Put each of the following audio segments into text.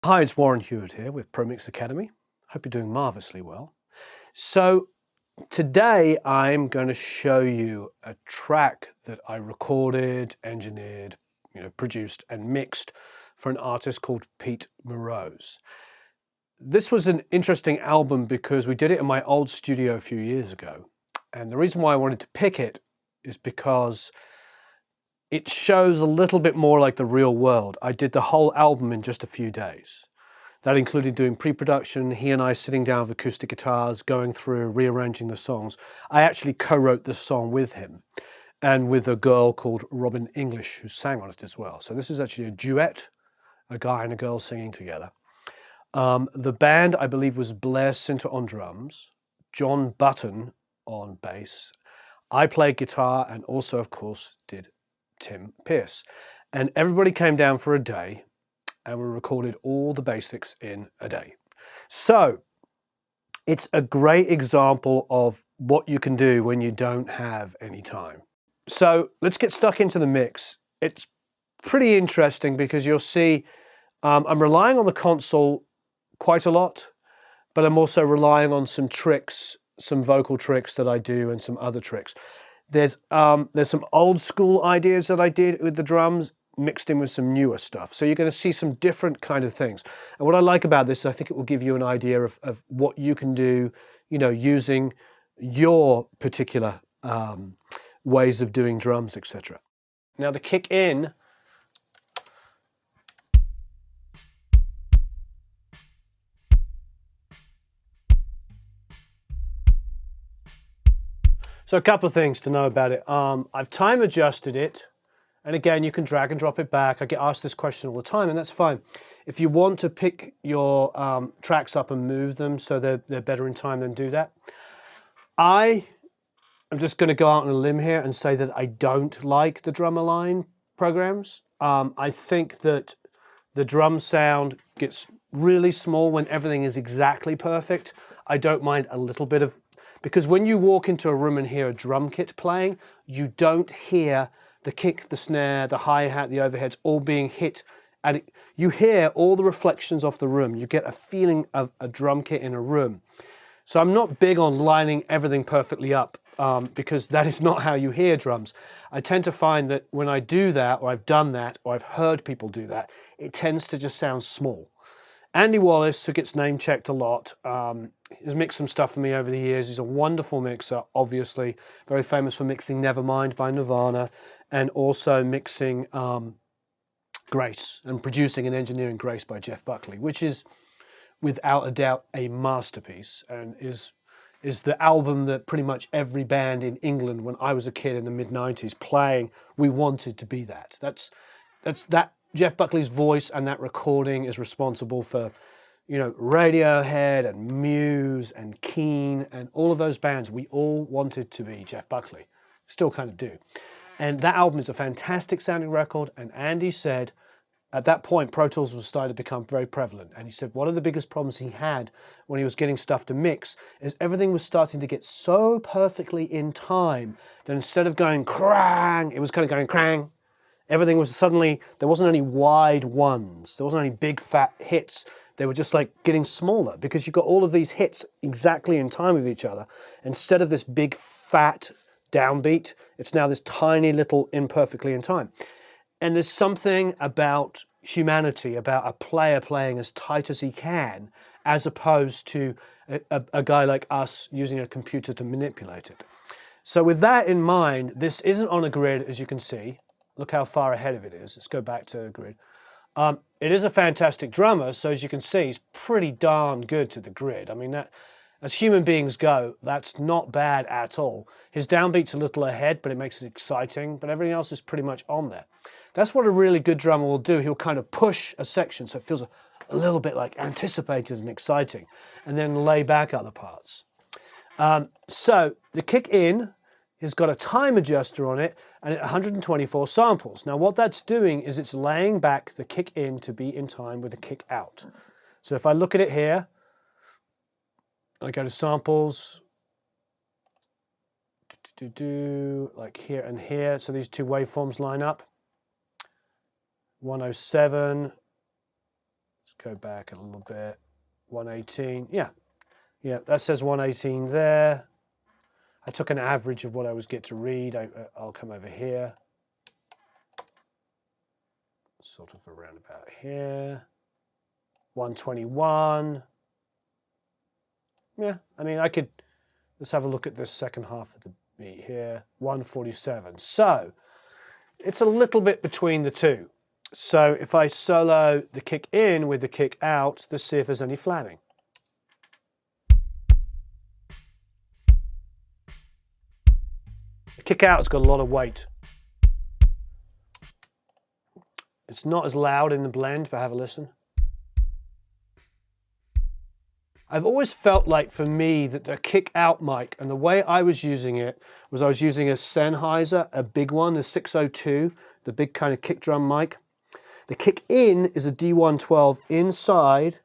Hi, it's Huart here with ProMix Academy. Hope you're doing marvelously well. So today I'm going to show you a track that I recorded, engineered, produced and mixed for an artist called Pete Morose. This was an interesting album because we did it in my old studio a few years ago. And the reason why I wanted to pick it is because it shows a little bit more like the real world. I did the whole album in just a few days. That included doing pre-production, he and I sitting down with acoustic guitars, going through, rearranging the songs. I actually co-wrote this song with him and with a girl called Robin English who sang on it as well. So this is actually a duet, a guy and a girl singing together. The band, I believe, was Blair Sinter on drums, John Button on bass. I played guitar and also, of course, did Tim Pierce. And everybody came down for a day and we recorded all the basics in a day. So it's a great example of what you can do when you don't have any time. So let's get stuck into the mix. It's pretty interesting because you'll see I'm relying on the console quite a lot, but I'm also relying on some tricks, some vocal tricks that I do and some other tricks. There's some old school ideas that I did with the drums mixed in with some newer stuff. So you're going to see some different kind of things. And what I like about this, I think it will give you an idea of what you can do, using your particular ways of doing drums, etc. Now the kick in, so a couple of things to know about it. I've time adjusted it. And again, you can drag and drop it back. I get asked this question all the time, and that's fine. If you want to pick your tracks up and move them so they're better in time, then do that. I am just going to go out on a limb here and say that I don't like the drum align programs. I think that the drum sound gets really small when everything is exactly perfect. I don't mind a little bit of, because when you walk into a room and hear a drum kit playing, you don't hear the kick, the snare, the hi-hat, the overheads all being hit. And you hear all the reflections off the room. You get a feeling of a drum kit in a room. So I'm not big on lining everything perfectly up because that is not how you hear drums. I tend to find that when I do that, or I've done that, or I've heard people do that, it tends to just sound small. Andy Wallace, who gets name checked a lot, has mixed some stuff for me over the years. He's a wonderful mixer, obviously, very famous for mixing Nevermind by Nirvana, and also mixing Grace and producing and engineering Grace by Jeff Buckley, which is without a doubt a masterpiece and is the album that pretty much every band in England when I was a kid in the mid-90s playing, we wanted to be that. That's that Jeff Buckley's voice and that recording is responsible for, Radiohead and Muse and Keane and all of those bands. We all wanted to be Jeff Buckley. Still kind of do. And that album is a fantastic sounding record. And Andy said, at that point, Pro Tools was starting to become very prevalent. And he said one of the biggest problems he had when he was getting stuff to mix is everything was starting to get so perfectly in time that instead of going crang, it was kind of going crang. Everything was suddenly, there wasn't any wide ones. There wasn't any big fat hits. They were just like getting smaller because you got all of these hits exactly in time with each other. Instead of this big fat downbeat, it's now this tiny little imperfectly in time. And there's something about humanity, about a player playing as tight as he can, as opposed to a guy like us using a computer to manipulate it. So with that in mind, this isn't on a grid, as you can see. Look how far ahead of it is. Let's go back to the grid. It is a fantastic drummer, so as you can see, he's pretty darn good to the grid. I mean, that, as human beings go, that's not bad at all. His downbeat's a little ahead, but it makes it exciting, but everything else is pretty much on there. That's what a really good drummer will do. He'll kind of push a section so it feels a little bit like anticipated and exciting, and then lay back other parts. So the kick in has got a time adjuster on it and 124 samples. Now what that's doing is it's laying back the kick in to be in time with the kick out. So if I look at it here, I go to samples, like here and here. So these two waveforms line up. 107, go back a little bit. 118, yeah, that says 118 there. I took an average of what I was get to read. I'll come over here, sort of around about here. 121. Yeah, I mean, I could, let's have a look at this second half of the beat here. 147. So it's a little bit between the two. So if I solo the kick in with the kick out, let's see if there's any flamming. The kick out's got a lot of weight. It's not as loud in the blend, but have a listen. I've always felt like, for me, that the kick out mic, and the way I was using it was I was using a Sennheiser, a big one, the 602, the big kind of kick drum mic. The kick in is a D112 inside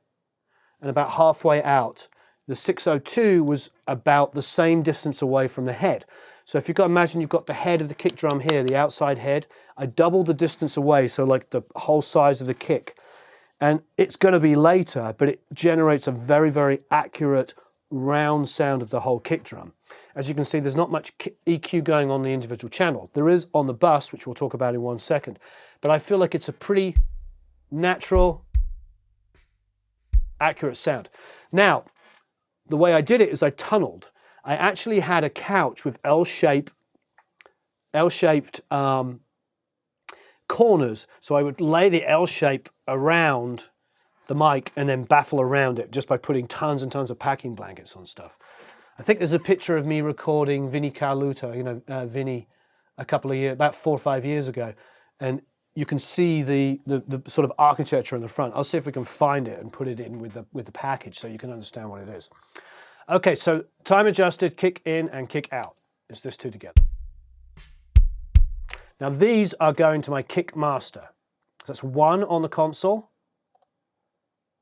and about halfway out. The 602 was about the same distance away from the head. So if you've got, imagine you've got the head of the kick drum here, the outside head, I doubled the distance away, so like the whole size of the kick. And it's going to be later, but it generates a very, very accurate round sound of the whole kick drum. As you can see, there's not much EQ going on the individual channel. There is on the bus, which we'll talk about in 1 second. But I feel like it's a pretty natural, accurate sound. Now, the way I did it is I tunneled. I actually had a couch with L-shaped corners. So I would lay the L shape around the mic and then baffle around it just by putting tons and tons of packing blankets on stuff. I think there's a picture of me recording Vinnie Carluta, Vinnie, a couple of years, about 4 or 5 years ago. And you can see the sort of architecture in the front. I'll see if we can find it and put it in with the package so you can understand what it is. Okay, so time adjusted, kick in and kick out. It's this two together. Now these are going to my kick master. That's 1 on the console.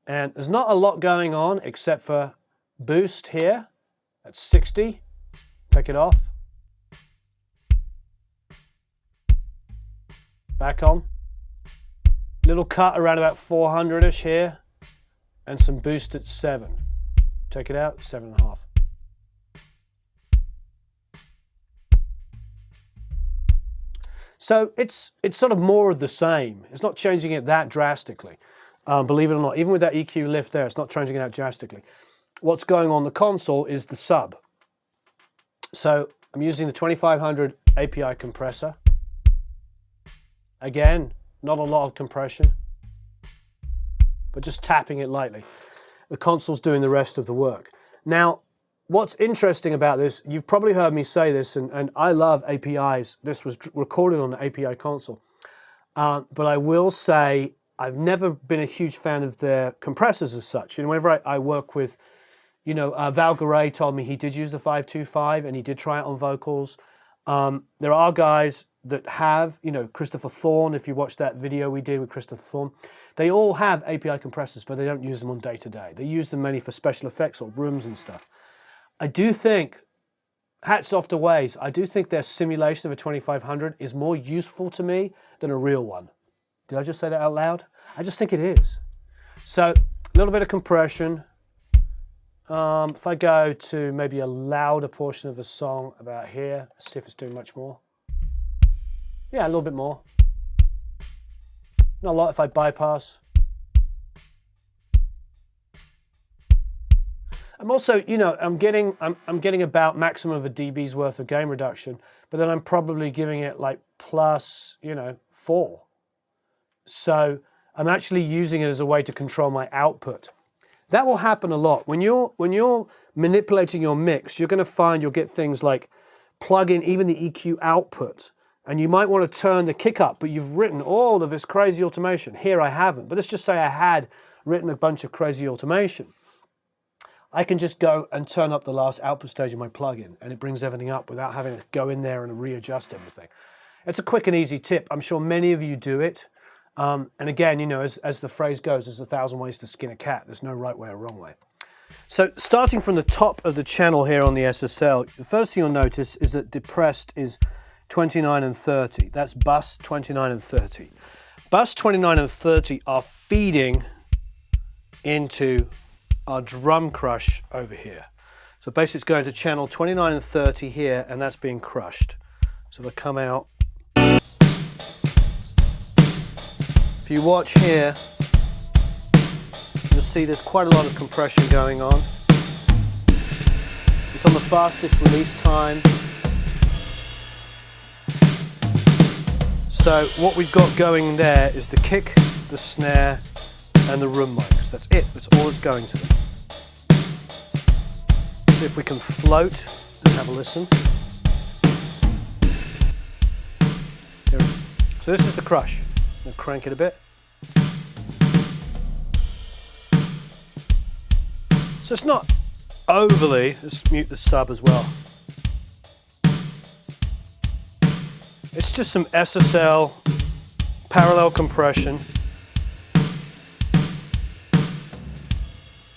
And there's not a lot going on except for boost here at 60. Take it off. Back on. Little cut around about 400-ish here. And some boost at 7. Take it out, 7.5. So it's sort of more of the same. It's not changing it that drastically. Believe it or not, even with that EQ lift there, it's not changing it that drastically. What's going on the console is the sub. So I'm using the 2500 API compressor. Again, not a lot of compression, but just tapping it lightly. The console's doing the rest of the work. Now, what's interesting about this, you've probably heard me say this, and I love APIs. This was recorded on the API console. But I will say, I've never been a huge fan of their compressors as such. Whenever I work with, Val Garay told me he did use the 525 and he did try it on vocals. There are guys that have, Christopher Thorne, if you watch that video we did with Christopher Thorne, they all have API compressors, but they don't use them on day-to-day. They use them mainly for special effects or rooms and stuff. I do think, hats off to Waze, I do think their simulation of a 2500 is more useful to me than a real one. Did I just say that out loud? I just think it is. So, a little bit of compression. If I go to maybe a louder portion of the song about here, let's see if it's doing much more. Yeah, a little bit more. Not a lot if I bypass. I'm also, I'm getting about maximum of a dB's worth of gain reduction, but then I'm probably giving it like plus, 4. So I'm actually using it as a way to control my output. That will happen a lot. When you're manipulating your mix, you're going to find you'll get things like plug in even the EQ output, and you might want to turn the kick up, but you've written all of this crazy automation. Here I haven't, but let's just say I had written a bunch of crazy automation. I can just go and turn up the last output stage of my plugin, and it brings everything up without having to go in there and readjust everything. It's a quick and easy tip. I'm sure many of you do it. And again, as the phrase goes, there's 1,000 ways to skin a cat. There's no right way or wrong way. So starting from the top of the channel here on the SSL, the first thing you'll notice is that depressed is 29 and 30. That's bus 29 and 30. Bus 29 and 30 are feeding into our drum crush over here. So basically it's going to channel 29 and 30 here, and that's being crushed. So if I come out, if you watch here, you'll see there's quite a lot of compression going on. It's on the fastest release time. So what we've got going there is the kick, the snare, and the room mics. That's it. That's all it's going to them. See if we can float and have a listen. There it is. So this is the crush. I'm going to crank it a bit. So it's not overly, let's mute the sub as well. It's just some SSL parallel compression.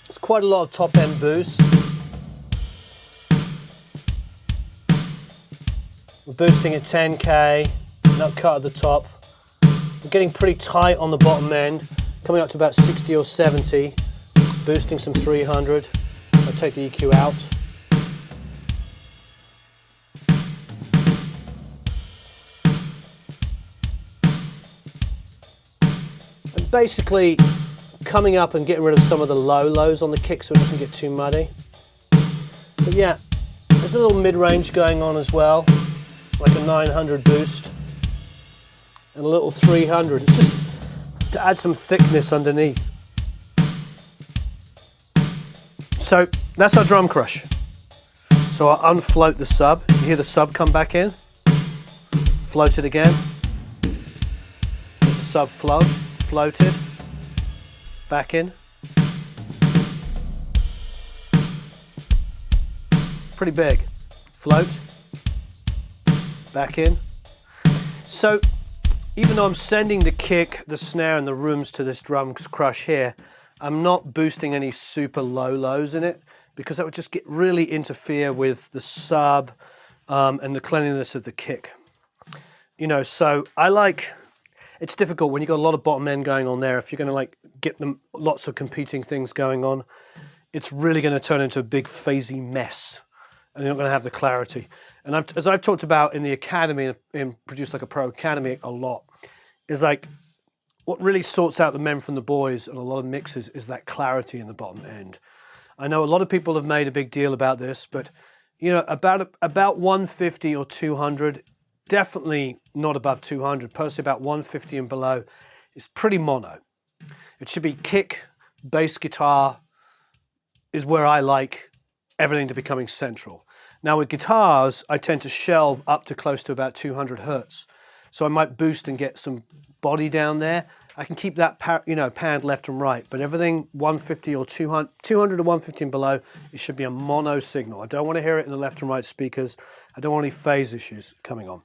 It's quite a lot of top end boost. We're boosting at 10K, nut cut at the top. We're getting pretty tight on the bottom end, coming up to about 60 or 70, boosting some 300. I'll take the EQ out. And basically coming up and getting rid of some of the low lows on the kick so it doesn't get too muddy. But yeah, there's a little mid-range going on as well, like a 900 boost and a little 300. It's just to add some thickness underneath. So that's our drum crush. So I'll unfloat the sub. You hear the sub come back in. Float it again. There's the sub floated. Back in. Pretty big. Float. Back in. So even though I'm sending the kick, the snare, and the rooms to this drum crush here, I'm not boosting any super low lows in it because that would just really interfere with the sub and the cleanliness of the kick. You know, so it's difficult when you've got a lot of bottom end going on there. If you're going to get them lots of competing things going on, it's really going to turn into a big phasey mess and you're not going to have the clarity. And as I've talked about in the academy and Produce Like a Pro Academy a lot, is what really sorts out the men from the boys and a lot of mixes is that clarity in the bottom end. I know a lot of people have made a big deal about this, but you know, about 150 or 200, definitely not above 200, personally about 150 and below is pretty mono. It should be kick, bass guitar is where I like everything to becoming central. Now with guitars, I tend to shelve up to close to about 200 hertz. So I might boost and get some body down there. I can keep that panned left and right, but everything 150 or 200 to 150 and below, it should be a mono signal. I don't want to hear it in the left and right speakers. I don't want any phase issues coming on.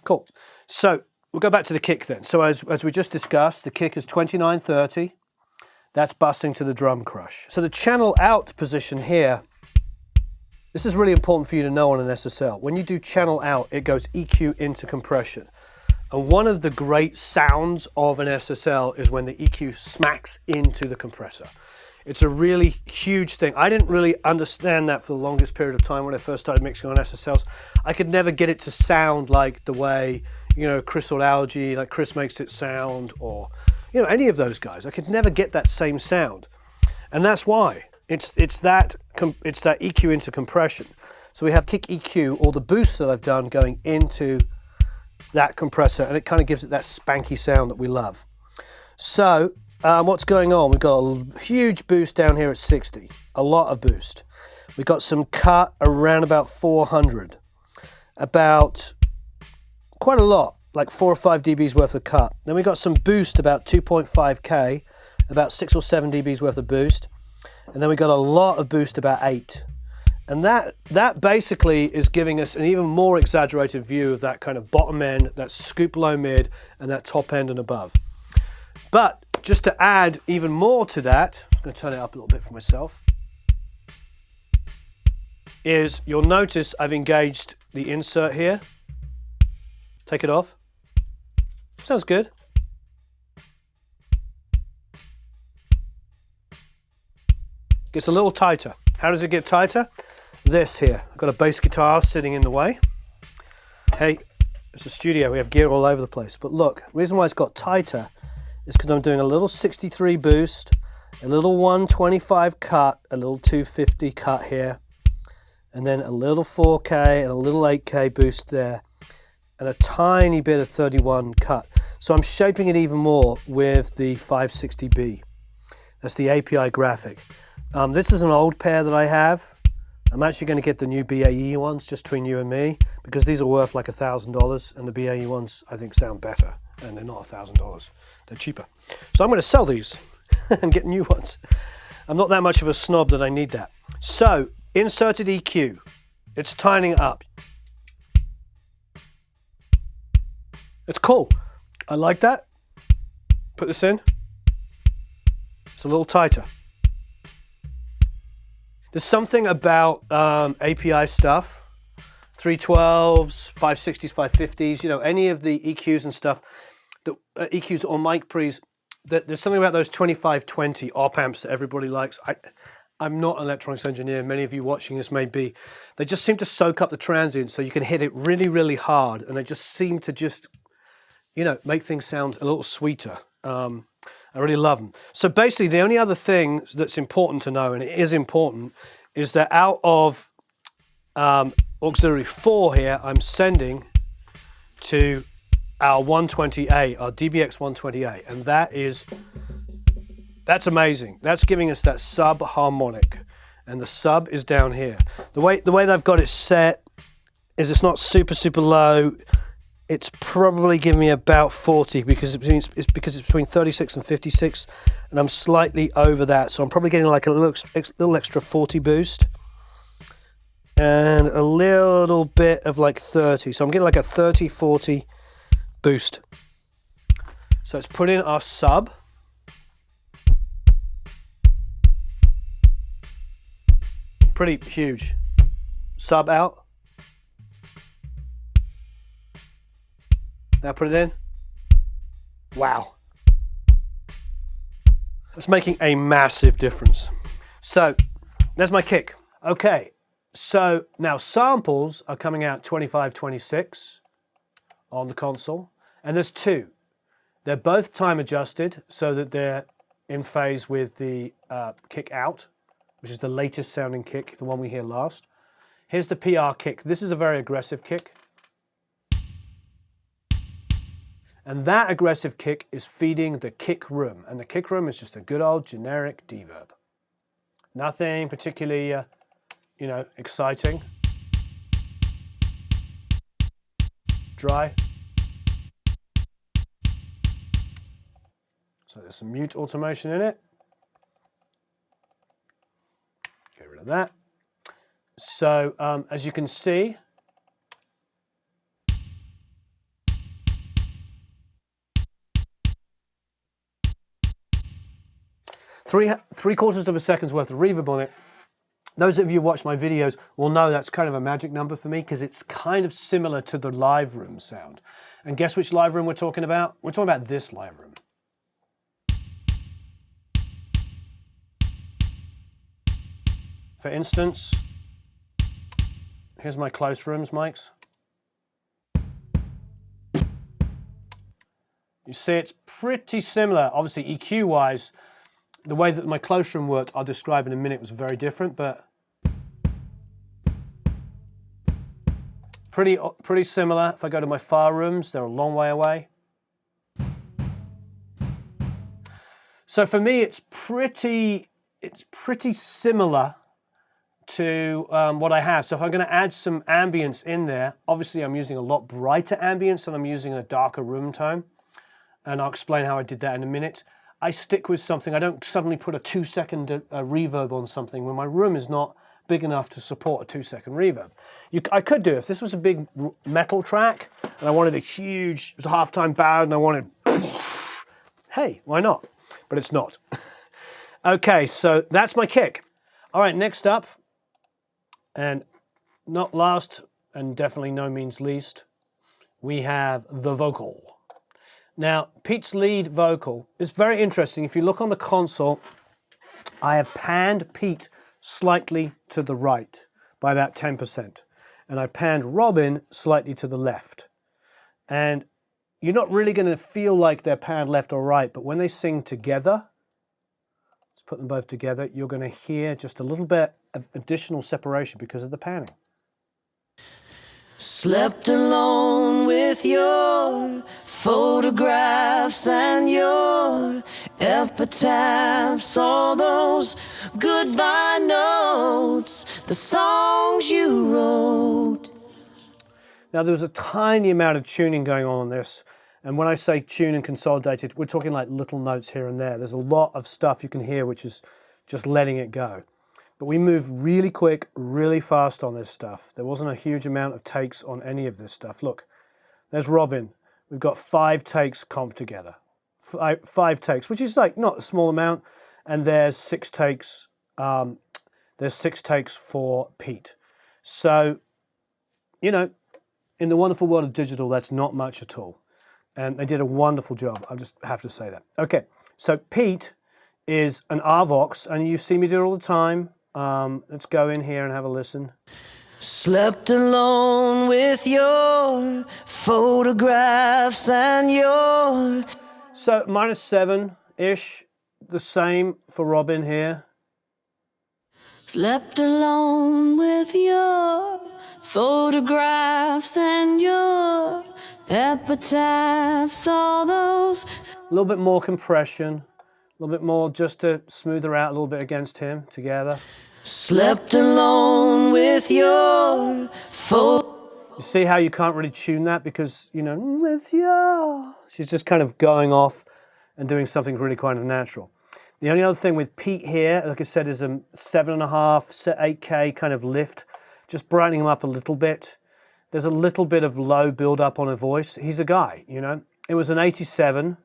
Cool. So we'll go back to the kick then. So as we just discussed, the kick is 2930. That's busting to the drum crush. So the channel out position here, this is really important for you to know on an SSL. When you do channel out, it goes EQ into compression. And one of the great sounds of an SSL is when the EQ smacks into the compressor. It's a really huge thing. I didn't really understand that for the longest period of time when I first started mixing on SSLs. I could never get it to sound like the way, Chris or Algae, like Chris makes it sound, or, any of those guys. I could never get that same sound. And that's why. It's that EQ into compression. So we have kick EQ, all the boosts that I've done going into that compressor, and it kind of gives it that spanky sound that we love. So what's going on? We've got a huge boost down here at 60, a lot of boost. We've got some cut around about 400, about quite a lot, like 4 or 5 dBs worth of cut. Then we got some boost about 2.5K, about 6 or 7 dBs worth of boost. And then we got a lot of boost, about 8. And that basically is giving us an even more exaggerated view of that kind of bottom end, that scoop low mid, and that top end and above. But just to add even more to that, I'm going to turn it up a little bit for myself, is you'll notice I've engaged the insert here. Take it off. Sounds good. gets a little tighter. How does it get tighter? This here. I've got a bass guitar sitting in the way. Hey, it's a studio, we have gear all over the place. But look, the reason why it's got tighter is because I'm doing a little 63 boost, a little 125 cut, a little 250 cut here, and then a little 4K and a little 8K boost there, and a tiny bit of 31 cut. So I'm shaping it even more with the 560B. That's the API graphic. This is an old pair that I have. I'm actually going to get the new BAE ones, just between you and me, because these are worth like $1,000, and the BAE ones I think sound better, and they're not $1,000. They're cheaper. So I'm going to sell these and get new ones. I'm not that much of a snob that I need that. So, inserted EQ. It's tightening it up. It's cool. I like that. Put this in. It's a little tighter. There's something about API stuff, 312s, 560s, 550s, you know, any of the EQs and stuff, EQs or mic pre's, there's something about those 2520 op amps that everybody likes. I'm not an electronics engineer, many of you watching this may be. They just seem to soak up the transients so you can hit it really, really hard, and they just seem to just, you know, make things sound a little sweeter. I really love them. So basically the only other thing that's important to know, and it is important, is that out of auxiliary 4 here, I'm sending to our 120A, our DBX 120A, and that's amazing. That's giving us that sub harmonic, and the sub is down here. The way that I've got it set is it's not super, super low. It's probably giving me about 40 because it's between 36 and 56, and I'm slightly over that, so I'm probably getting like a little extra 40 boost and a little bit of like 30, so I'm getting like a 30-40 boost. So let's put in our sub. Pretty huge. Sub out. Now put it in. Wow. That's making a massive difference. So there's my kick. Okay, so now samples are coming out 25-26 on the console, and there's two. They're both time adjusted so that they're in phase with the kick out, which is the latest sounding kick, the one we hear last. Here's the PR kick. This is a very aggressive kick. And that aggressive kick is feeding the kick room. And the kick room is just a good old generic D-verb. Nothing particularly, you know, exciting. Dry. So there's some mute automation in it. Get rid of that. So as you can see, three-quarters of a second's worth of reverb on it. Those of you who watch my videos will know that's kind of a magic number for me because it's kind of similar to the live room sound. And guess which live room we're talking about? We're talking about this live room. For instance, here's my close rooms mics. You see it's pretty similar, obviously EQ-wise. The way that my close room worked, I'll describe in a minute, was very different, but pretty similar. If I go to my far rooms, they're a long way away. So for me, it's pretty similar to what I have. So if I'm going to add some ambience in there, obviously I'm using a lot brighter ambience and I'm using a darker room tone, and I'll explain how I did that in a minute. I stick with something. I don't suddenly put a 2-second reverb on something when my room is not big enough to support a 2-second reverb. I could do, if this was a big metal track and I wanted a huge, it was a halftime ballad and I wanted, hey, why not? But it's not. Okay, so that's my kick. All right, next up, and not last and definitely no means least, we have the vocal. Now, Pete's lead vocal is very interesting. If you look on the console, I have panned Pete slightly to the right by about 10%. And I panned Robin slightly to the left. And you're not really going to feel like they're panned left or right, but when they sing together, let's put them both together, you're going to hear just a little bit of additional separation because of the panning. Slept alone with your photographs and your epitaphs, all those goodbye notes, the songs you wrote. Now there was a tiny amount of tuning going on this, and when I say tune and consolidated, we're talking like little notes here and there. There's a lot of stuff you can hear which is just letting it go. But we moved really quick, really fast on this stuff. There wasn't a huge amount of takes on any of this stuff. Look, there's Robin. We've got 5 takes comped together. Five takes, which is like not a small amount. And there's 6 takes. There's 6 takes for Pete. So, you know, in the wonderful world of digital, that's not much at all. And they did a wonderful job. I just have to say that. Okay, so Pete is an RVox, and you see me do it all the time. Let's go in here and have a listen. Slept alone with your photographs and your... So -7-ish, the same for Robin here. Slept alone with your photographs and your epitaphs, all those... A little bit more compression, a little bit more just to smooth her out a little bit against him together. Slept alone with your You see how you can't really tune that because, you know, with your... She's just kind of going off and doing something really kind of natural. The only other thing with Pete here, like I said, is a 7.5, 8K kind of lift, just brightening him up a little bit. There's a little bit of low build up on a voice. He's a guy, you know. It was an 87,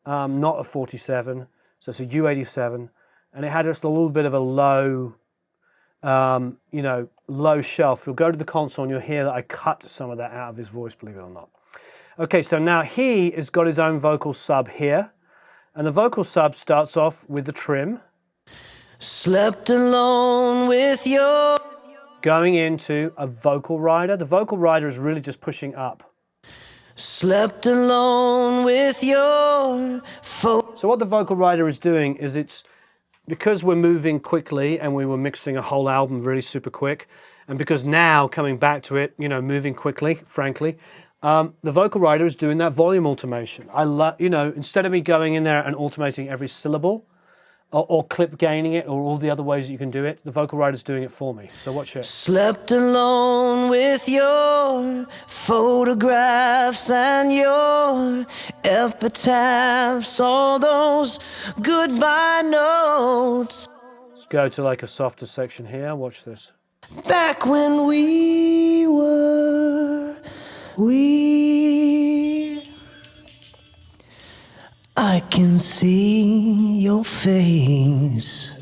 not a 47, so it's a U87, and it had just a little bit of a low, you know, low shelf. You'll go to the console and you'll hear that I cut some of that out of his voice, believe it or not. Okay, so now he has got his own vocal sub here, and the vocal sub starts off with the trim. Slept alone with your... Going into a vocal rider. The vocal rider is really just pushing up. Slept alone with your... So what the vocal rider is doing is it's, because we're moving quickly and we were mixing a whole album really super quick, and because now coming back to it, you know, moving quickly, frankly, the vocal rider is doing that volume automation. I love, you know, instead of me going in there and automating every syllable or clip gaining it or all the other ways that you can do it, the vocal rider's doing it for me. So watch it. Slept alone with your photographs and your epitaphs, all those goodbye notes. Let's go to like a softer section here. Watch this. Back when we were, I can see your face.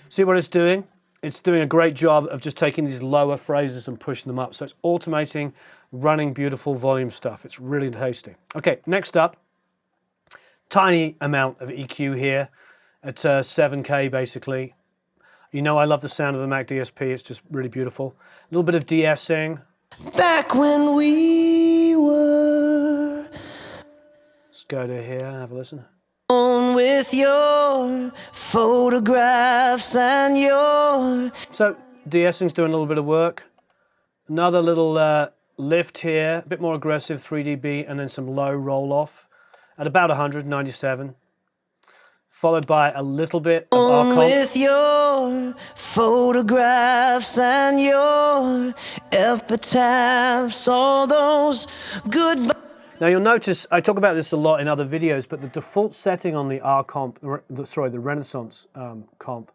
See what it's doing? It's doing a great job of just taking these lower phrases and pushing them up. So it's automating, running beautiful volume stuff. It's really tasty. Okay, next up, tiny amount of EQ here at 7K basically. You know I love the sound of the Mac DSP. It's just really beautiful. A little bit of de-essing. Back when we were... Let's go to here and have a listen. With your photographs and your... So de-essing's doing a little bit of work. Another little lift here, a bit more aggressive, 3 dB, and then some low roll-off at about 197. Followed by a little bit of our with your photographs and your epitaphs, all those goodbye. Now you'll notice, I talk about this a lot in other videos, but the default setting on the R comp, the Renaissance comp,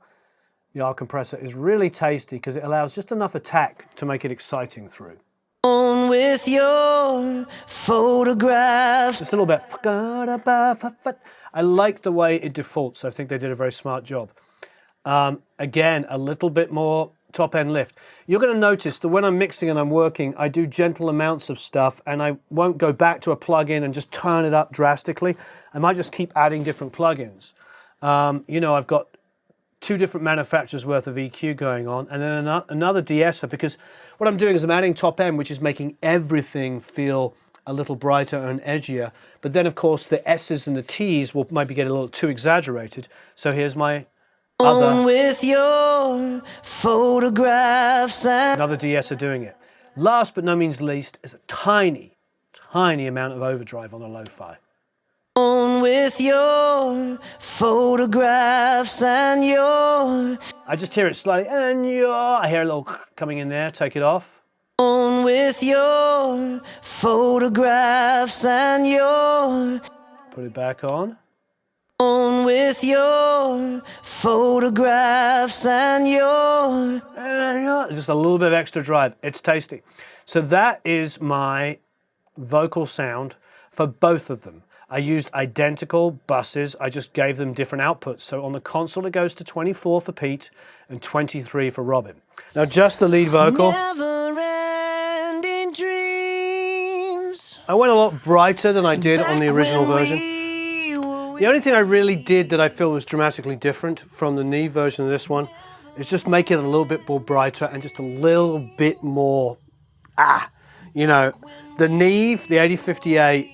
the R compressor, is really tasty because it allows just enough attack to make it exciting through. With your photographs. Just a little bit. I like the way it defaults. I think they did a very smart job. Again, a little bit more top-end lift. You're going to notice that when I'm mixing and I'm working, I do gentle amounts of stuff, and I won't go back to a plugin and just turn it up drastically. I might just keep adding different plugins. You know, I've got two different manufacturers worth of EQ going on, and then another de-esser, because what I'm doing is I'm adding top end, which is making everything feel a little brighter and edgier. But then of course the S's and the T's will maybe get a little too exaggerated. So here's my other with your photographs and another de-esser doing it. Last but no means least is a tiny amount of overdrive on the lo-fi. with your photographs and your I just hear it slightly, and I hear a little coming in there. Take it off. with your photographs and your Put it back on. with your photographs and your Just a little bit of extra drive. It's tasty. So that is my vocal sound for both of them. I used identical buses. I just gave them different outputs. So on the console it goes to 24 for Pete and 23 for Robin. Now just the lead vocal. never-ending dreams. I went a lot brighter than I did on the original version. The only thing I really did that I feel was dramatically different from the Neve version of this one is just make it a little bit more brighter and just a little bit more, you know, the Neve, the 8058,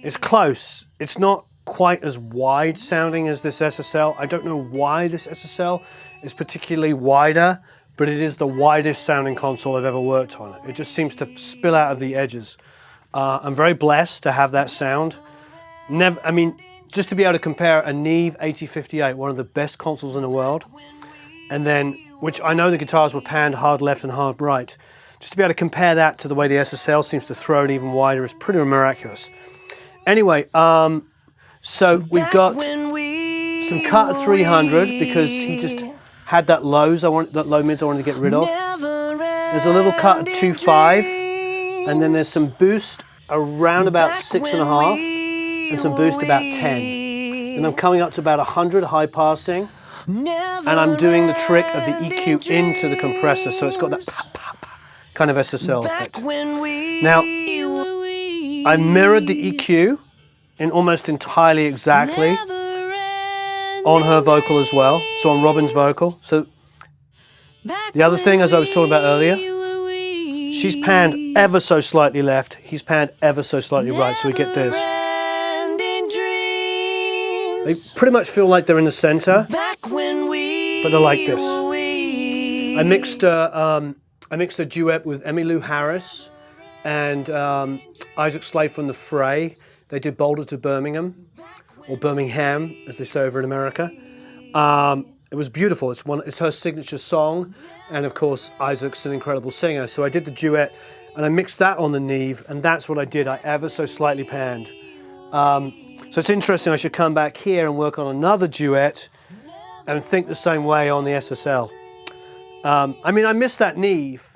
is close. It's not quite as wide sounding as this SSL. I don't know why this SSL is particularly wider, but it is the widest sounding console I've ever worked on. It just seems to spill out of the edges. I'm very blessed to have that sound. I mean, just to be able to compare a Neve 8058, one of the best consoles in the world, and then, which I know the guitars were panned hard left and hard right, just to be able to compare that to the way the SSL seems to throw it even wider is pretty miraculous. Anyway, so we've got some cut at 300 because he just had that low mids I wanted to get rid of. There's a little cut at 2.5, and then there's some boost around about 6.5, and some boost about 10. And I'm coming up to about 100 high passing, and I'm doing the trick of the EQ into the compressor, so it's got that kind of SSL effect. Now, I mirrored the EQ in almost entirely exactly on her vocal as well, so on Robin's vocal. So the other thing, as I was talking about earlier, she's panned ever so slightly left, he's panned ever so slightly right, so we get this. They pretty much feel like they're in the center, but they're like this. I mixed a duet with Emmylou Harris and Isaac Slade from The Fray. They did Boulder to Birmingham, or Birmingham, as they say over in America. It was beautiful. It's her signature song, and of course Isaac's an incredible singer. So I did the duet, and I mixed that on the Neve, and that's what I did. I ever so slightly panned. So it's interesting. I should come back here and work on another duet, and think the same way on the SSL. I mean, I missed that Neve,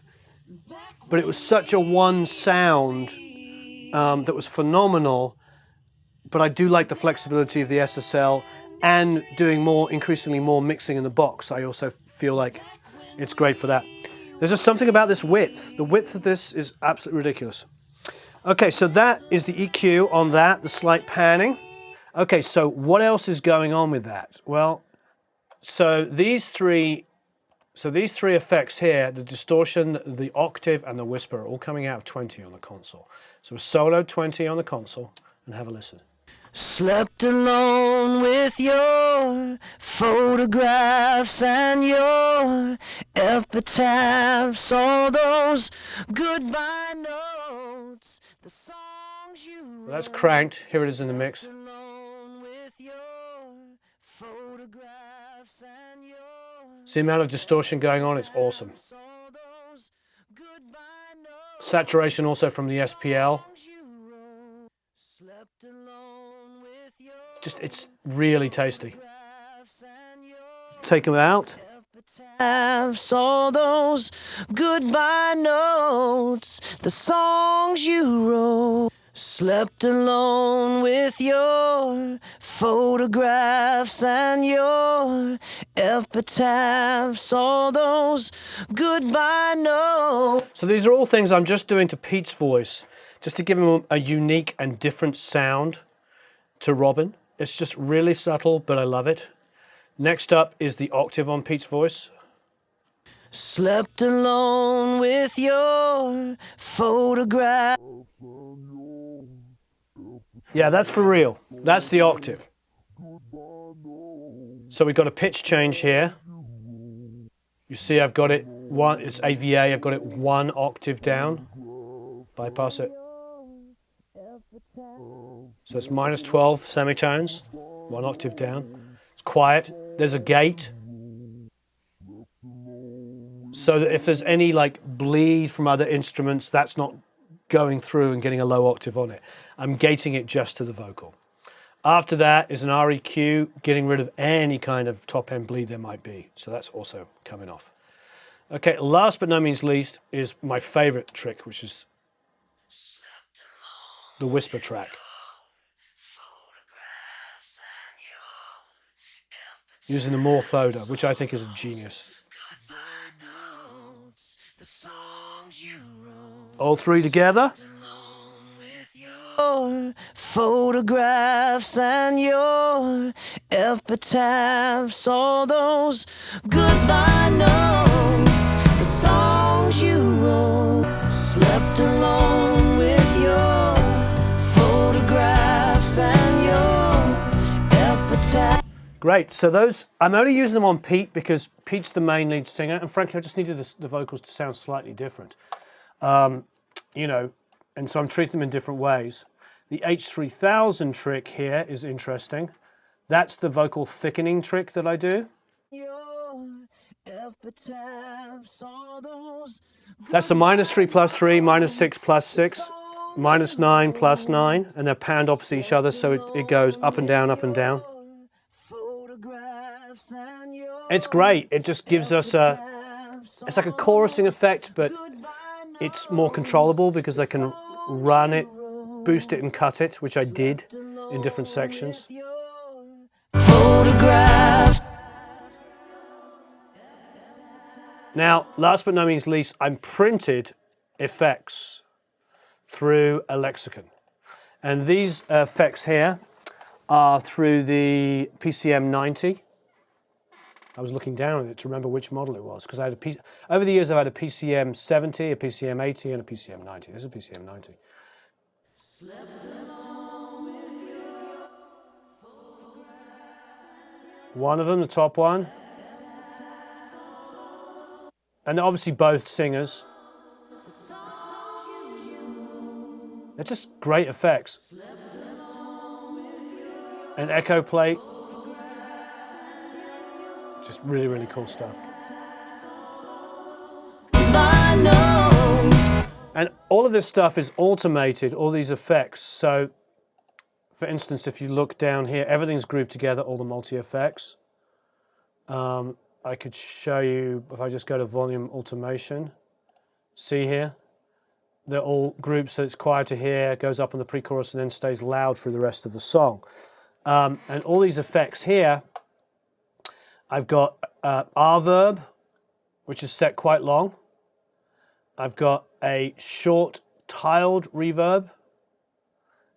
but it was such a one sound that was phenomenal. But I do like the flexibility of the SSL and doing increasingly more mixing in the box. I also feel like it's great for that. There's just something about this width. The width of this is absolutely ridiculous. Okay, so that is the EQ on that, the slight panning. Okay, so what else is going on with that? Well, so these three effects here, the distortion, the octave, and the whisper are all coming out of 20 on the console. So a solo 20 on the console, and have a listen. Slept alone with your photographs and your epitaphs, all those goodbye notes, the songs you wrote. Well, that's cranked. Here it is in the mix. Alone with your photographs and your See the amount of distortion going on, it's awesome. all those goodbye notes. Saturation also from the SPL. Slept alone with your It's really tasty. photographs and your Take them out. all those goodbye notes, the songs you wrote. Slept alone with your photographs and your epitaphs, all those goodbye notes. So these are all things I'm just doing to Pete's voice, just to give him a unique and different sound to Robin. It's just really subtle, but I love it. Next up is the octave on Pete's voice. Slept alone with your photograph. Yeah, that's for real. That's the octave. So we've got a pitch change here. You see I've got it one, it's AVA, I've got it 1 octave down. Bypass it. So it's -12 semitones, 1 octave down. It's quiet. There's a gate. So that if there's any like bleed from other instruments, that's not going through and getting a low octave on it. I'm gating it just to the vocal. After that is an REQ, getting rid of any kind of top end bleed there might be. So that's also coming off. Okay, last but no means least is my favorite trick, which is the whisper track. Using the Morphoda, which I think is a genius. All three together. Your photographs and your epitaphs, all those goodbye notes, the songs you wrote. Slept alone with your photographs and your epitaph. Great, so those, I'm only using them on Pete because Pete's the main lead singer, and frankly I just needed the vocals to sound slightly different. You know, and so I'm treating them in different ways. The H3000 trick here is interesting. That's the vocal thickening trick that I do. That's a -3 + 3, -6 + 6, -9 + 9, and they're panned opposite each other, so it goes up and down, up and down. It's great. It just gives us it's like a chorusing effect, but it's more controllable because I can run it, boost it and cut it, which I did in different sections. Photographs. Now, last but no means least, I'm printed effects through a lexicon. And these effects here are through the PCM 90. I was looking down at it to remember which model it was, because I had over the years I've had a PCM 70, a PCM 80, and a PCM 90. This is a PCM 90. One of them, the top one. And they're obviously both singers. They're just great effects. An echo plate. Just really, really cool stuff. And all of this stuff is automated, all these effects. So, for instance, if you look down here, everything's grouped together, all the multi-effects. I could show you, if I just go to volume automation, see here? They're all grouped so it's quieter here, goes up on the pre-chorus and then stays loud through the rest of the song. And all these effects here, I've got R-verb, which is set quite long. I've got a short tiled reverb,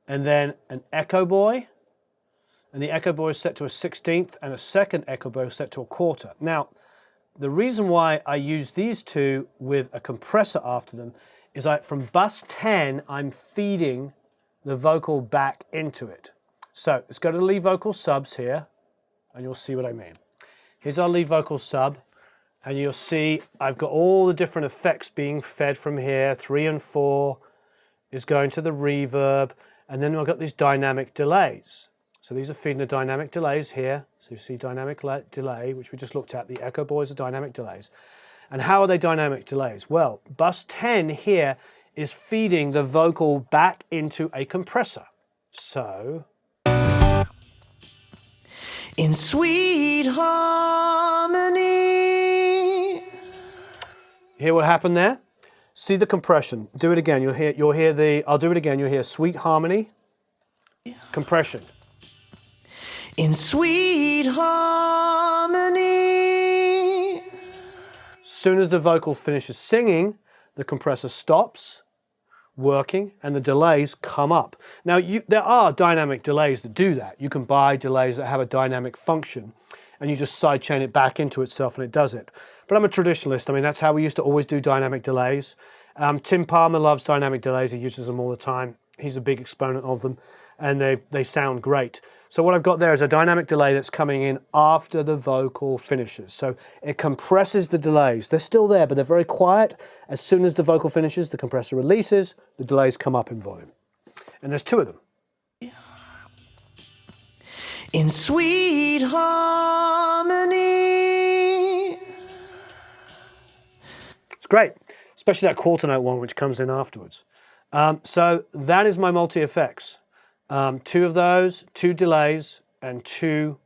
and then an echo boy. And the echo boy is set to a 16th, and a second echo boy is set to a quarter. Now, the reason why I use these two with a compressor after them is from bus 10, I'm feeding the vocal back into it. So let's go to the lead vocal subs here, and you'll see what I mean. Here's our lead vocal sub, and you'll see I've got all the different effects being fed from here. 3 and 4 is going to the reverb, and then I've got these dynamic delays. So these are feeding the dynamic delays here. So you see dynamic delay, which we just looked at. The echo boys are dynamic delays. And how are they dynamic delays? Well, bus 10 here is feeding the vocal back into a compressor. So, in sweet harmony. Hear what happened there? See the compression. Do it again. You'll hear the. I'll do it again. You'll hear sweet harmony, compression. In sweet harmony. Soon as the vocal finishes singing, the compressor stops working and the delays come up. Now, there are dynamic delays that do that. You can buy delays that have a dynamic function, and you just sidechain it back into itself and it does it. But I'm a traditionalist. I mean, that's how we used to always do dynamic delays. Tim Palmer loves dynamic delays. He uses them all the time. He's a big exponent of them, and they sound great. So what I've got there is a dynamic delay that's coming in after the vocal finishes. So it compresses the delays. They're still there, but they're very quiet. As soon as the vocal finishes, the compressor releases, the delays come up in volume. And there's two of them. In sweet harmony. It's great, especially that quarter note one, which comes in afterwards. So that is my multi-effects. Two of those, two delays, and two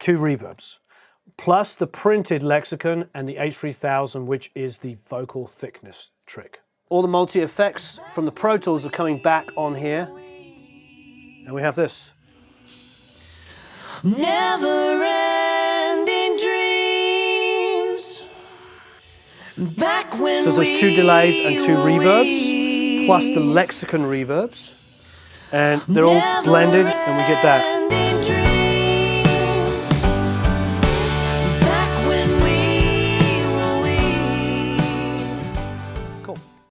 reverbs. Plus the printed lexicon and the H3000, which is the vocal thickness trick. All the multi-effects from the Pro Tools are coming back on here. And we have this. Never-ending dreams. Back when So there's two delays and two reverbs, plus the lexicon reverbs. And they're all blended, and we get that.